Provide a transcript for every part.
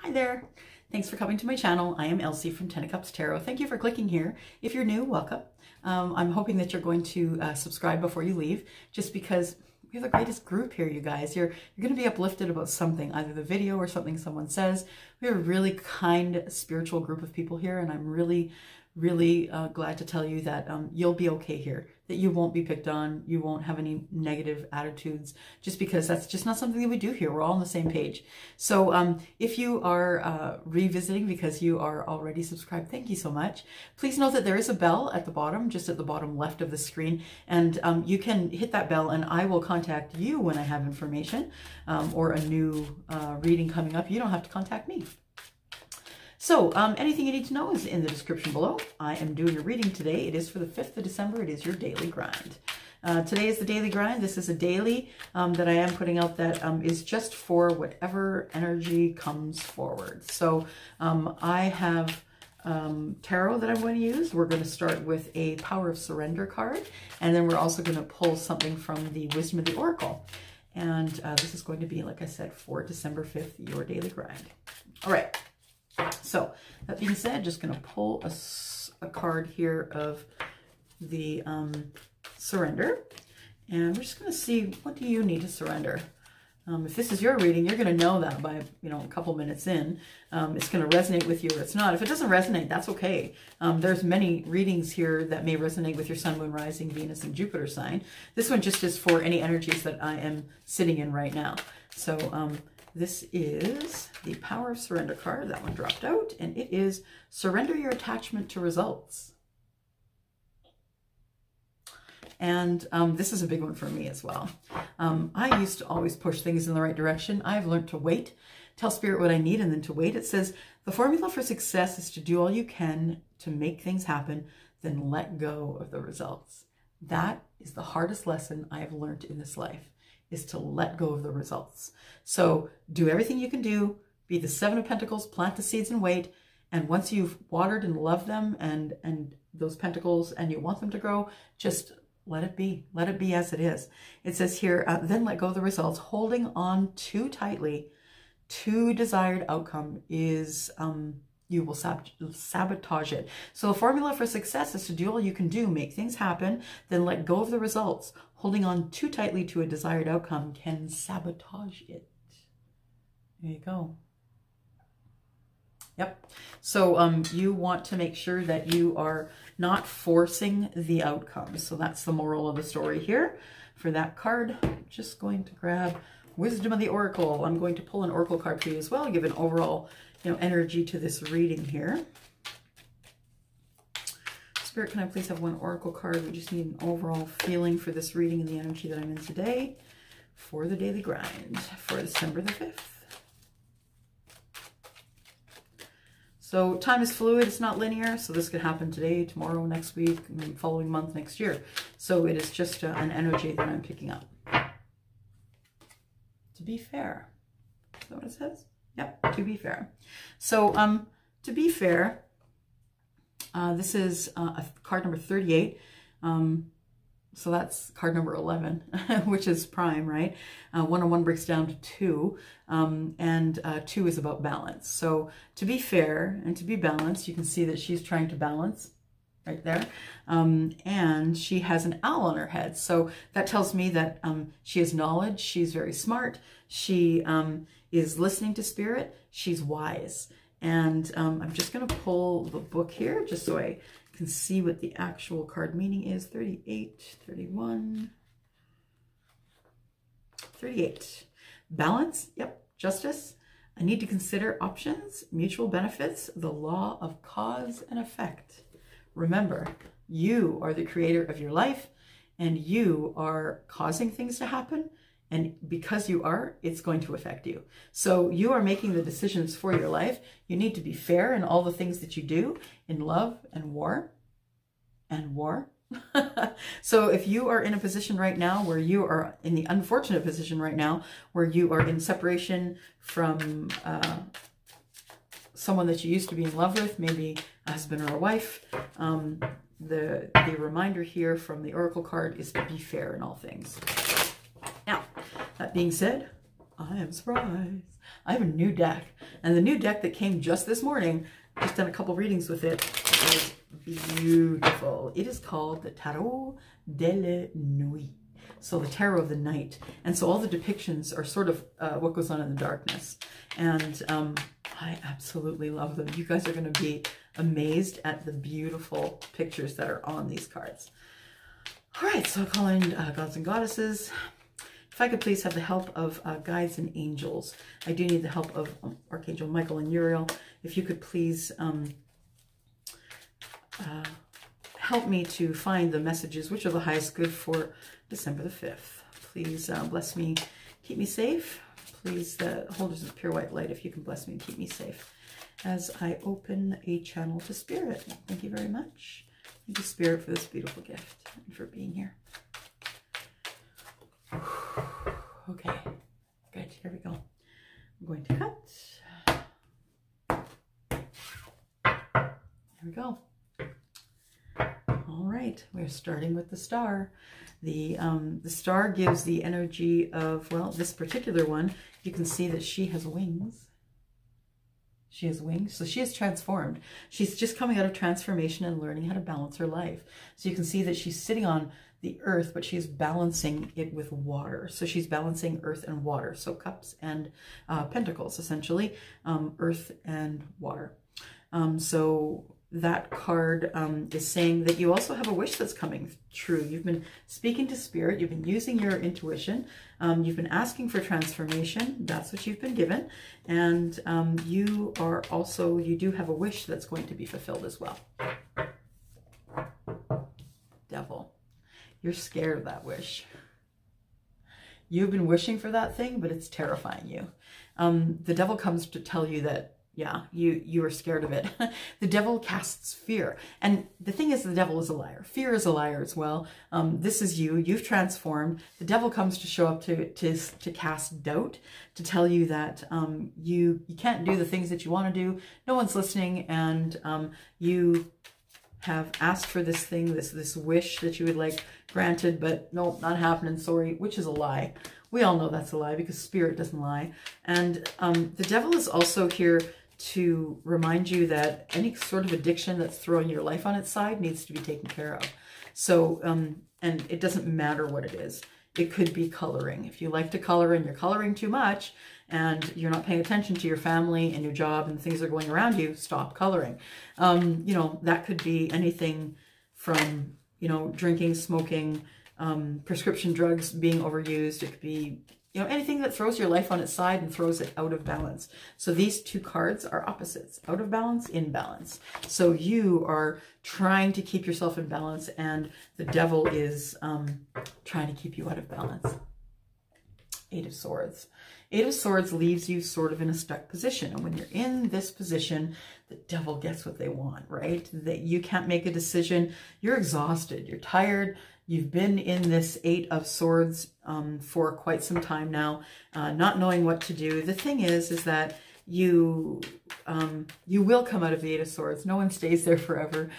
Hi there. Thanks for coming to my channel. I am Elsie from Ten of Cups Tarot. Thank you for clicking here. If you're new, welcome. I'm hoping that you're going to subscribe before you leave, just because we have the greatest group here, you guys. You're going to be uplifted about something, either the video or something someone says. We have a really kind, spiritual group of people here, and I'm really glad to tell you that you'll be okay here, that you won't be picked on, you won't have any negative attitudes, just because that's just not something that we do here. We're all on the same page. So if you are revisiting because you are already subscribed, thank you so much. Please note that there is a bell at the bottom, just at the bottom left of the screen, and you can hit that bell and I will contact you when I have information or a new reading coming up. You don't have to contact me. So anything you need to know is in the description below. I am doing a reading today. It is for the 5th of December. It is your daily grind. Today is the daily grind. This is a daily that I am putting out that is just for whatever energy comes forward. So I have tarot that I'm going to use. We're going to start with a Power of Surrender card, and then we're also going to pull something from the Wisdom of the Oracle. And this is going to be, like I said, for December 5th, your daily grind. All right. So that being said, just going to pull a card here of the surrender, and we're just going to see, what do you need to surrender? If this is your reading, you're going to know that by, a couple minutes in. It's going to resonate with you or it's not. If it doesn't resonate, that's okay. There's many readings here that may resonate with your Sun, Moon, Rising, Venus, and Jupiter sign. This one just is for any energies that I am sitting in right now. So this is the Power of Surrender card. That one dropped out, and it is surrender your attachment to results. And this is a big one for me as well. I used to always push things in the right direction. I've learned to wait, tell Spirit what I need, and then to wait. It says the formula for success is to do all you can to make things happen, then let go of the results. That is the hardest lesson I have learned in this life, is to let go of the results. So do everything you can do, be the Seven of Pentacles, plant the seeds and wait. And once you've watered and loved them and those pentacles and you want them to grow, just let it be. Let it be as it is. It says here, then let go of the results. Holding on too tightly to desired outcome is, you will sabotage it. So the formula for success is to do all you can do, make things happen, then let go of the results. Holding on too tightly to a desired outcome can sabotage it. There you go. Yep. So you want to make sure that you are not forcing the outcome. So that's the moral of the story here. For that card, I'm just going to grab Wisdom of the Oracle. I'm going to pull an Oracle card for you as well, give an overall energy to this reading here. Spirit, can I please have one Oracle card? We just need an overall feeling for this reading and the energy that I'm in today for the daily grind for December the 5th. So time is fluid, it's not linear, so this could happen today, tomorrow, next week, following month, next year. So it is just an energy that I'm picking up. To be fair. Is that what it says? Yep, to be fair. So to be fair, this is card number 38. So that's card number 11, which is prime, right? 101 breaks down to 2, and 2 is about balance. So to be fair and to be balanced, you can see that she's trying to balance right there. And she has an owl on her head. So that tells me that she has knowledge, she's very smart, she is listening to Spirit, she's wise. And I'm just going to pull the book here just so I can see what the actual card meaning is. 38, 31, 38. Balance, yep. Justice. I need to consider options, mutual benefits, the law of cause and effect. Remember, you are the creator of your life, and you are causing things to happen. And because you are, it's going to affect you. So you are making the decisions for your life. You need to be fair in all the things that you do in love and war. So if you are in a position right now where you are in the unfortunate position right now, where you are in separation from someone that you used to be in love with, maybe a husband or a wife, the reminder here from the Oracle card is to be fair in all things. Now, that being said, I am surprised. I have a new deck, and the new deck that came just this morning, just done a couple readings with it, is beautiful. It is called the Tarot de la Nuit. So the tarot of the night. And so all the depictions are sort of what goes on in the darkness. And I absolutely love them. You guys are going to be amazed at the beautiful pictures that are on these cards. All right, so I'll call in gods and goddesses. If I could please have the help of guides and angels. I do need the help of Archangel Michael and Uriel. If you could please help me to find the messages, which are the highest good for December the 5th. Please bless me, keep me safe. Please, the holders of pure white light, if you can bless me and keep me safe as I open a channel to Spirit. Thank you very much. Thank you, Spirit, for this beautiful gift and for being here. Okay, good. Here we go. I'm going to cut. There we go. All right, we're starting with the star. The star gives the energy of, well, this particular one, you can see that she has wings. She has wings, so she is transformed. She's just coming out of transformation and learning how to balance her life. So you can see that she's sitting on the earth, but she's balancing it with water. So she's balancing earth and water. So cups and pentacles, essentially, earth and water. So that card is saying that you also have a wish that's coming true. You've been speaking to Spirit. You've been using your intuition. You've been asking for transformation. That's what you've been given. And you do have a wish that's going to be fulfilled as well. Devil. You're scared of that wish. You've been wishing for that thing, but it's terrifying you. The devil comes to tell you that, yeah, you are scared of it. The devil casts fear. And the thing is, the devil is a liar. Fear is a liar as well. This is you. You've transformed. The devil comes to show up to cast doubt, to tell you that you can't do the things that you want to do. No one's listening, and you have asked for this thing, this wish that you would like granted, but no, not happening, sorry, which is a lie. We all know that's a lie because Spirit doesn't lie. And the devil is also here to remind you that any sort of addiction that's throwing your life on its side needs to be taken care of. So, and it doesn't matter what it is. It could be coloring. If you like to color and you're coloring too much and you're not paying attention to your family and your job and things are going around you, stop coloring. You know, that could be anything from, you know, drinking, smoking, prescription drugs being overused. It could be, you know, anything that throws your life on its side and throws it out of balance. So these two cards are opposites: out of balance, in balance. So you are trying to keep yourself in balance, and the devil is trying to keep you out of balance. Eight of Swords. Eight of Swords leaves you sort of in a stuck position. And when you're in this position, the devil gets what they want, right? That you can't make a decision. You're exhausted. You're tired. You've been in this Eight of Swords for quite some time now, not knowing what to do. The thing is that you will come out of the Eight of Swords. No one stays there forever.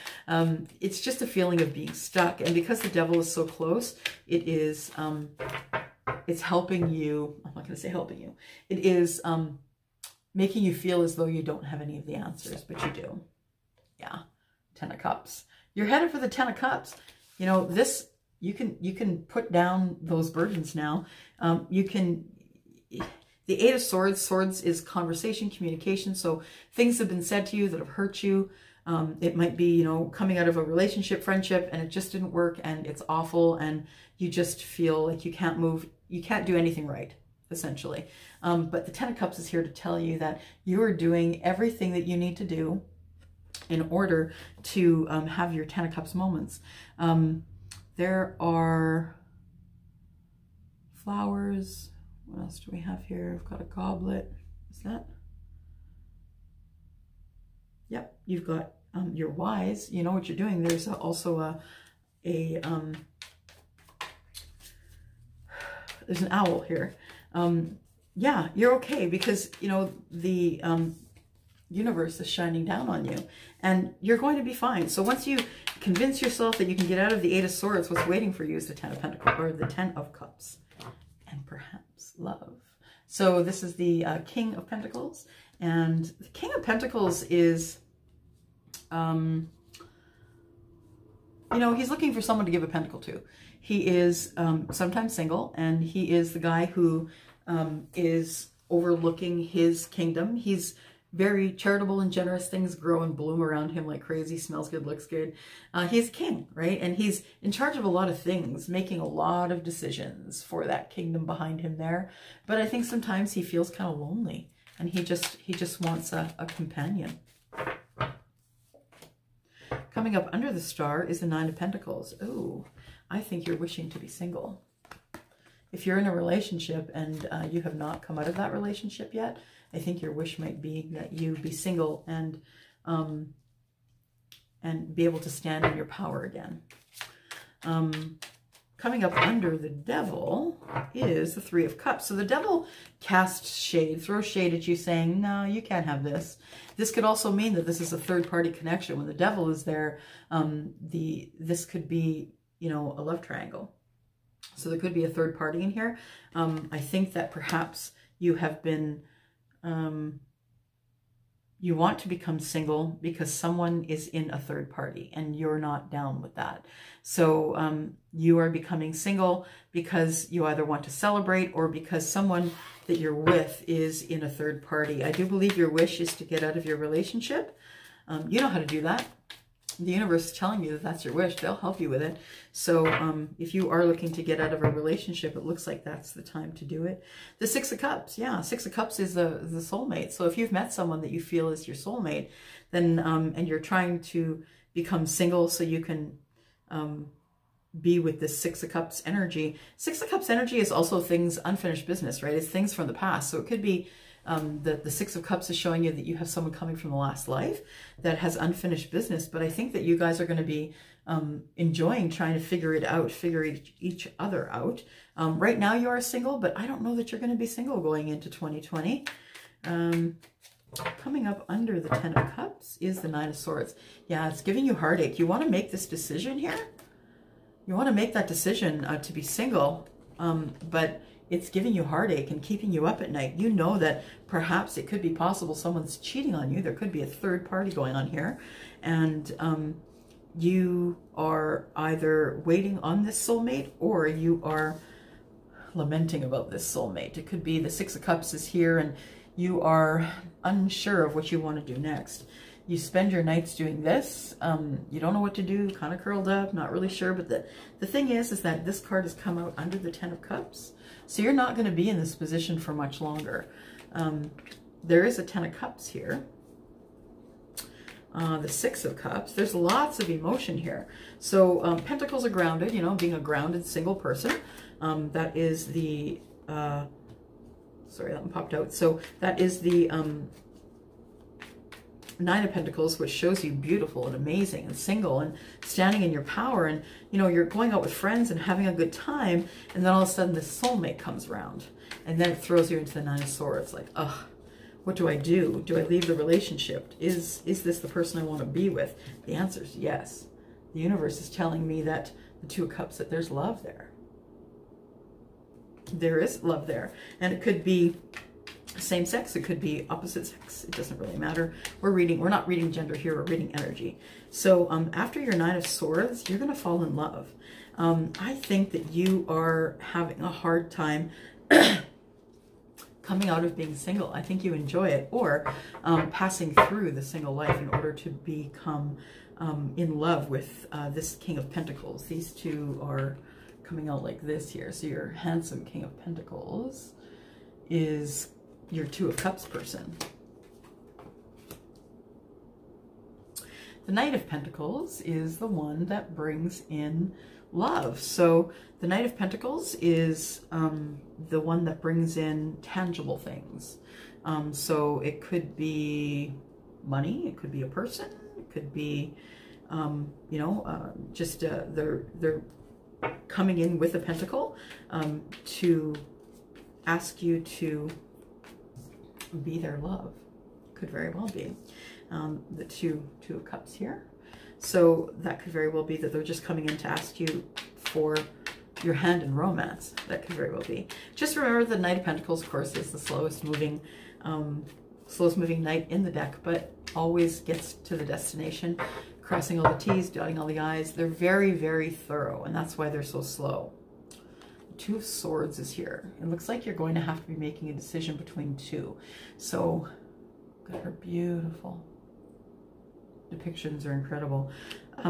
It's just a feeling of being stuck. And because the devil is so close, it is, it's helping you. I'm not going to say helping you. It is making you feel as though you don't have any of the answers, but you do. Yeah. Ten of Cups. You're headed for the Ten of Cups. You know, this, you can put down those burdens now. The Eight of Swords, swords is conversation, communication. So things have been said to you that have hurt you. It might be, you know, coming out of a relationship, friendship, and it just didn't work and it's awful. And you just feel like you can't move. You can't do anything right, essentially. But the Ten of Cups is here to tell you that you are doing everything that you need to do in order to have your Ten of Cups moments. There are flowers. What else do we have here? I've got a goblet. Is that? Yep, you've got you're wise. You know what you're doing. There's also there's an owl here. Yeah, you're okay because, you know, the universe is shining down on you and you're going to be fine. So once you convince yourself that you can get out of the Eight of Swords, what's waiting for you is the Ten of Pentacles, or the Ten of Cups, and perhaps love. So this is the King of Pentacles. And the King of Pentacles is, you know, he's looking for someone to give a pentacle to. He is sometimes single, and he is the guy who is overlooking his kingdom. He's very charitable and generous. Things grow and bloom around him like crazy, smells good, looks good. He's king, right? And he's in charge of a lot of things, making a lot of decisions for that kingdom behind him there. But I think sometimes he feels kind of lonely, and he just wants a companion. Coming up under the star is the Nine of Pentacles. Ooh, I think you're wishing to be single. If you're in a relationship and you have not come out of that relationship yet, I think your wish might be that you be single and be able to stand in your power again. Coming up under the Devil is the Three of Cups. So the Devil casts shade, throws shade at you, saying, no, you can't have this. This could also mean that this is a third-party connection. When the Devil is there, this could be, you know, a love triangle. So there could be a third party in here. I think that perhaps you have been, you want to become single because someone is in a third party and you're not down with that. So you are becoming single because you either want to celebrate or because someone that you're with is in a third party. I do believe your wish is to get out of your relationship. You know how to do that. The universe is telling you that that's your wish. They'll help you with it. So if you are looking to get out of a relationship, it looks like that's the time to do it. The Six of Cups. Yeah, Six of Cups is the soulmate. So if you've met someone that you feel is your soulmate, then and you're trying to become single so you can be with this Six of Cups energy. Six of Cups energy is also things, unfinished business, right? It's things from the past. So it could be the Six of Cups is showing you that you have someone coming from the last life that has unfinished business. But I think that you guys are going to be enjoying trying to figure it out, figure each other out. Right now you are single, but I don't know that you're going to be single going into 2020. Coming up under the Ten of Cups is the Nine of Swords. Yeah, it's giving you heartache. You want to make this decision here. You want to make that decision to be single, but it's giving you heartache and keeping you up at night. You know that perhaps it could be possible someone's cheating on you. There could be a third party going on here. And you are either waiting on this soulmate or you are lamenting about this soulmate. It could be the Six of Cups is here and you are unsure of what you want to do next. You spend your nights doing this. You don't know what to do, kind of curled up, not really sure. But the thing is that this card has come out under the Ten of Cups. So you're not going to be in this position for much longer. There is a Ten of Cups here. The Six of Cups. There's lots of emotion here. So Pentacles are grounded, you know, being a grounded single person. That is the... sorry, that one popped out. So that is the... Nine of Pentacles, which shows you beautiful and amazing and single and standing in your power, and you know, you're going out with friends and having a good time, and then all of a sudden this soulmate comes around and then it throws you into the Nine of Swords. Like, ugh, what do I do? Do I leave the relationship? Is this the person I want to be with? The answer is yes. The universe is telling me that the Two of Cups, that there's love there. There is love there, and it could be same sex, it could be opposite sex, it doesn't really matter. We're not reading gender here, we're reading energy. So after your Nine of Swords, you're going to fall in love. I think that you are having a hard time coming out of being single. I think you enjoy it, or passing through the single life in order to become in love with this King of Pentacles. These two are coming out like this here. So your handsome King of Pentacles is your Two of Cups person. The Knight of Pentacles is the one that brings in love. So the Knight of Pentacles is the one that brings in tangible things. So it could be money, it could be a person, it could be, you know, just they're coming in with a pentacle to ask you to be their love. Could very well be the two of Cups here. So that could very well be that they're just coming in to ask you for your hand in romance. That could very well be. Just remember the Knight of Pentacles, of course, is the slowest moving knight in the deck, but always gets to the destination, crossing all the T's, dotting all the I's. They're very, very thorough, and that's why they're so slow. Two of Swords is here. It looks like you're going to have to be making a decision between two. So, got her beautiful depictions are incredible.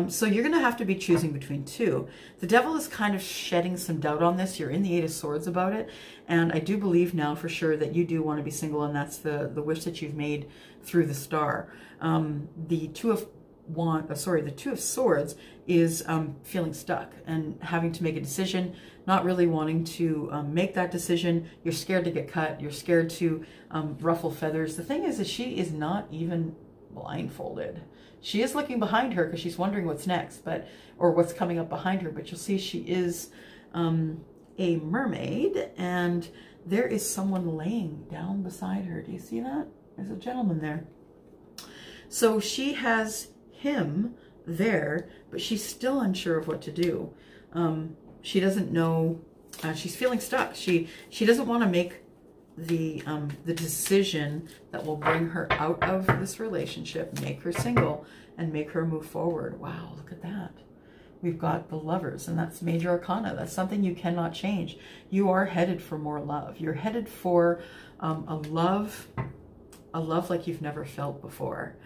So you're going to have to be choosing between two. The Devil is kind of shedding some doubt on this. You're in the Eight of Swords about it. And I do believe now for sure that you do want to be single, and that's the wish that you've made through the star. The Two of Swords is feeling stuck and having to make a decision, not really wanting to make that decision. You're scared to get cut. You're scared to ruffle feathers. The thing is that she is not even blindfolded. She is looking behind her because she's wondering what's next, or what's coming up behind her. But you'll see she is a mermaid, and there is someone laying down beside her. Do you see that? There's a gentleman there. So she has him there, but she's still unsure of what to do. She doesn't know. She's feeling stuck. She doesn't want to make the decision that will bring her out of this relationship, make her single, and make her move forward. Wow, look at that. We've got the Lovers, and that's major arcana. That's something you cannot change. You are headed for more love. You're headed for a love like you've never felt before.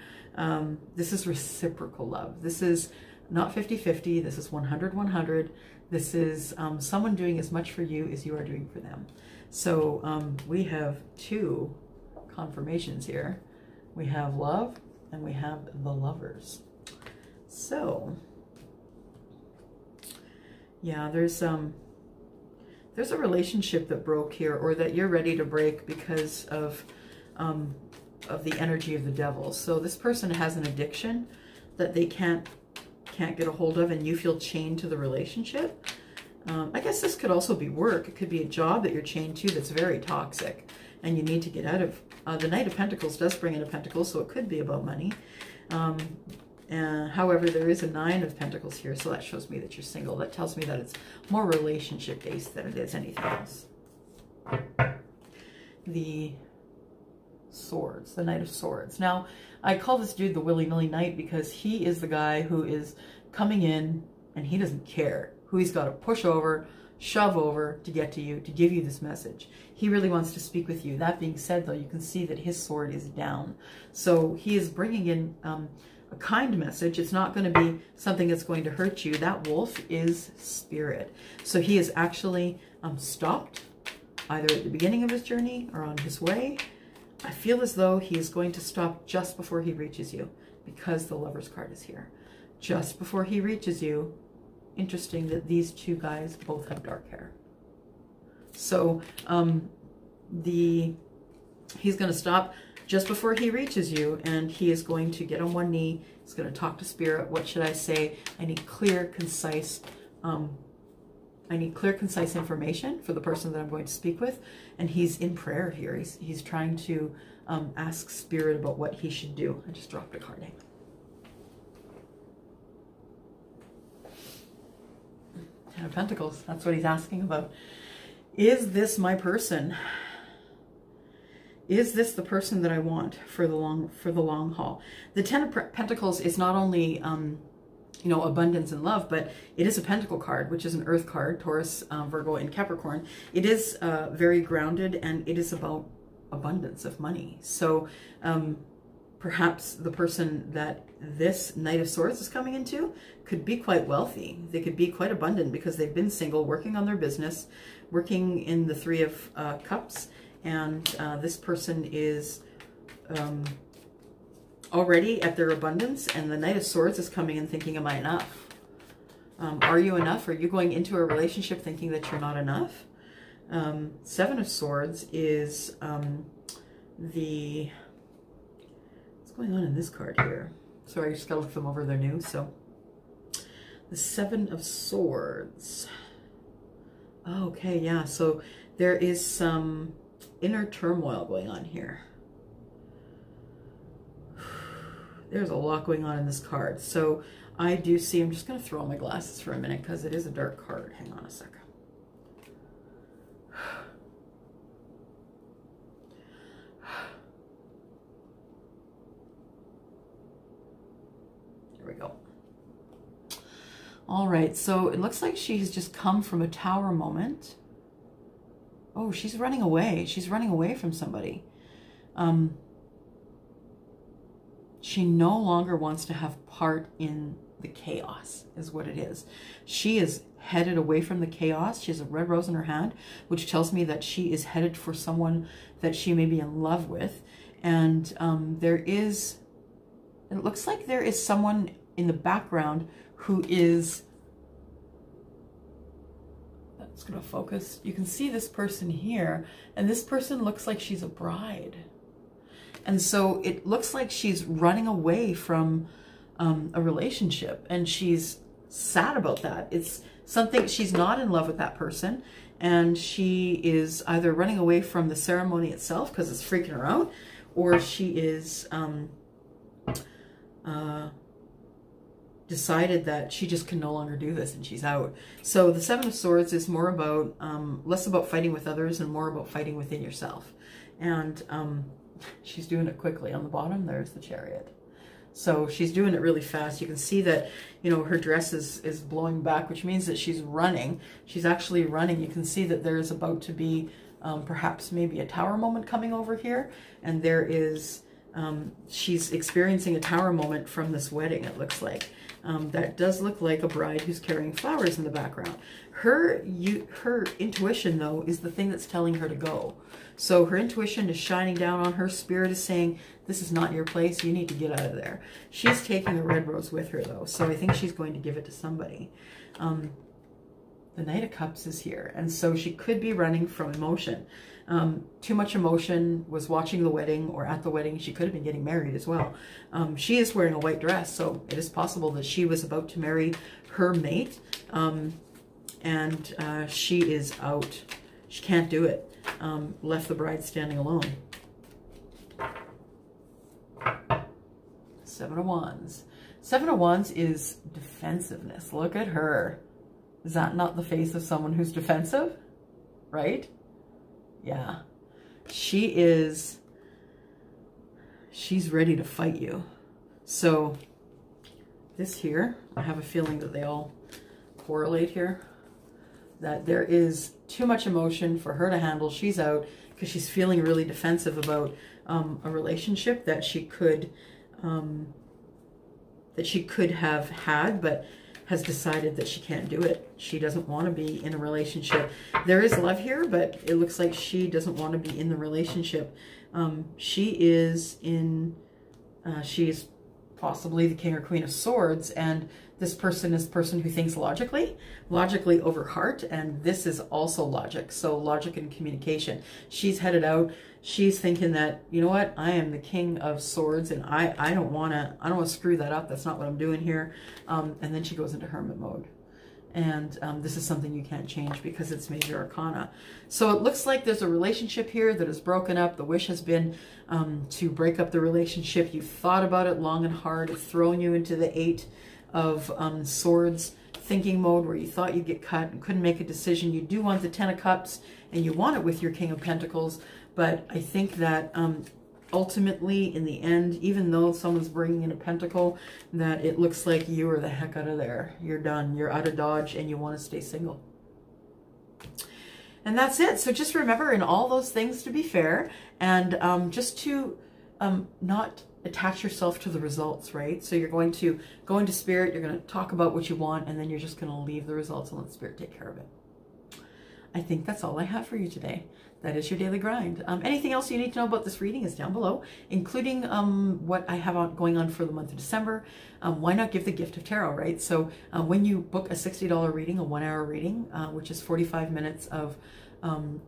This is reciprocal love. This is not 50-50. This is 100-100. This is someone doing as much for you as you are doing for them. So we have two confirmations here. We have love and we have the Lovers. So yeah, there's a relationship that broke here, or that you're ready to break because of the energy of the Devil. So this person has an addiction that they can't get a hold of, and you feel chained to the relationship. I guess this could also be work. It could be a job that you're chained to that's very toxic and you need to get out of. The Knight of Pentacles does bring in a Pentacle, so it could be about money. However, there is a Nine of Pentacles here, so that shows me that you're single. That tells me that it's more relationship based than it is anything else. The Swords, the Knight of Swords. Now, I call this dude the willy-nilly knight because he is the guy who is coming in and he doesn't care who he's got to push over, shove over to get to you, to give you this message. He really wants to speak with you. That being said, though, you can see that his sword is down. So he is bringing in a kind message. It's not going to be something that's going to hurt you. That wolf is spirit. So he is actually stopped either at the beginning of his journey or on his way. I feel as though he is going to stop just before he reaches you because the Lover's card is here. Just before he reaches you. Interesting that these two guys both have dark hair. So he's going to stop just before he reaches you, and he is going to get on one knee. He's going to talk to Spirit. What should I say? I need clear, concise information for the person that I'm going to speak with. And he's in prayer here. He's trying to ask Spirit about what he should do. I just dropped a card. Ten of Pentacles. That's what he's asking about. Is this my person? Is this the person that I want for the long haul? The Ten of Pentacles is not only you know, abundance and love, but it is a Pentacle card, which is an Earth card, Taurus, Virgo, and Capricorn. It is very grounded, and it is about abundance of money. So perhaps the person that this Knight of Swords is coming into could be quite wealthy. They could be quite abundant because they've been single, working on their business, working in the Three of Cups, and this person is already at their abundance, and the Knight of Swords is coming in thinking, am I enough? Are you enough? Are you going into a relationship thinking that you're not enough? Seven of Swords is what's going on in this card here? Sorry, I just gotta look them over. They're new. So the Seven of Swords. Okay, yeah. So there is some inner turmoil going on here. There's a lot going on in this card. So I do see, I'm just going to throw on my glasses for a minute because it is a dark card. Hang on a second. we go. All right, so it looks like she's just come from a tower moment. Oh, she's running away. She's running away from somebody. She no longer wants to have part in the chaos, is what it is. She is headed away from the chaos. She has a red rose in her hand, which tells me that she is headed for someone that she may be in love with. And it looks like there is someone in the background who is, that's going to focus. You can see this person here, and this person looks like she's a bride. And so it looks like she's running away from a relationship, and she's sad about that. It's something, she's not in love with that person, and she is either running away from the ceremony itself because it's freaking her out, or she is decided that she just can no longer do this and she's out. So the Seven of Swords is more about, less about fighting with others and more about fighting within yourself. And she's doing it quickly. On the bottom, there's the Chariot. So she's doing it really fast. You can see that, you know, her dress is blowing back, which means that she's running. She's actually running. You can see that there's about to be perhaps maybe a tower moment coming over here. And there is, she's experiencing a tower moment from this wedding, it looks like. That does look like a bride who's carrying flowers in the background. Her intuition, though, is the thing that's telling her to go. So her intuition is shining down on her. Spirit is saying, this is not your place. You need to get out of there. She's taking a red rose with her, though. So I think she's going to give it to somebody. The Knight of Cups is here. And so she could be running from emotion. Too much emotion, was watching the wedding or at the wedding. She could have been getting married as well. She is wearing a white dress, so it is possible that she was about to marry her mate, and she is out. She can't do it. Left the bride standing alone. Seven of Wands. Seven of Wands is defensiveness. Look at her. Is that not the face of someone who's defensive? Right? Yeah. She's ready to fight you. So this here, I have a feeling that they all correlate here. That there is too much emotion for her to handle. She's out because she's feeling really defensive about a relationship that she could have had, but has decided that she can't do it. She doesn't want to be in a relationship. There is love here, but it looks like she doesn't want to be in the relationship. She is possibly the King or Queen of Swords, and this person is a person who thinks logically over heart, and this is also logic. So logic and communication. She's headed out. She's thinking that, you know what, I am the King of Swords, and I don't want to screw that up. That's not what I'm doing here. And then she goes into hermit mode. And this is something you can't change because it's major arcana. So it looks like there's a relationship here that is broken up. The wish has been to break up the relationship. You've thought about it long and hard. It's thrown you into the Eight of Swords thinking mode where you thought you'd get cut and couldn't make a decision. You do want the Ten of Cups, and you want it with your King of Pentacles. But I think that ultimately, in the end, even though someone's bringing in a pentacle, that it looks like you are the heck out of there. You're done. You're out of Dodge, and you want to stay single. And that's it. So just remember in all those things to be fair, and just to not attach yourself to the results, right? So you're going to go into Spirit, you're going to talk about what you want, and then you're just going to leave the results and let Spirit take care of it. I think that's all I have for you today. That is your daily grind. Anything else you need to know about this reading is down below, including what I have going on for the month of December. Why not give the gift of tarot, right? So when you book a $60 reading, a 1-hour reading, which is 45 minutes of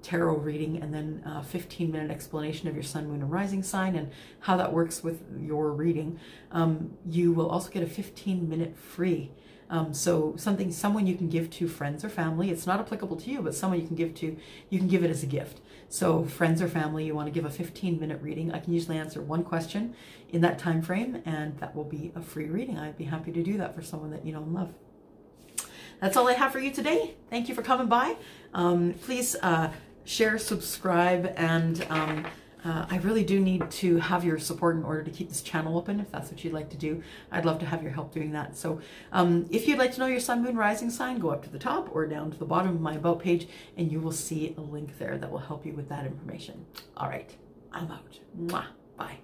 tarot reading, and then a 15-minute explanation of your sun, moon, and rising sign and how that works with your reading, you will also get a 15-minute free. So someone you can give to friends or family. It's not applicable to you, but someone you can give to, you can give it as a gift. So friends or family, you want to give a 15-minute reading. I can usually answer one question in that time frame, and that will be a free reading. I'd be happy to do that for someone that you know and love. That's all I have for you today. Thank you for coming by. Please share, subscribe, and I really do need to have your support in order to keep this channel open, if that's what you'd like to do. I'd love to have your help doing that. So if you'd like to know your sun, moon, rising sign, go up to the top or down to the bottom of my About page, and you will see a link there that will help you with that information. All right, I'm out. Mwah. Bye.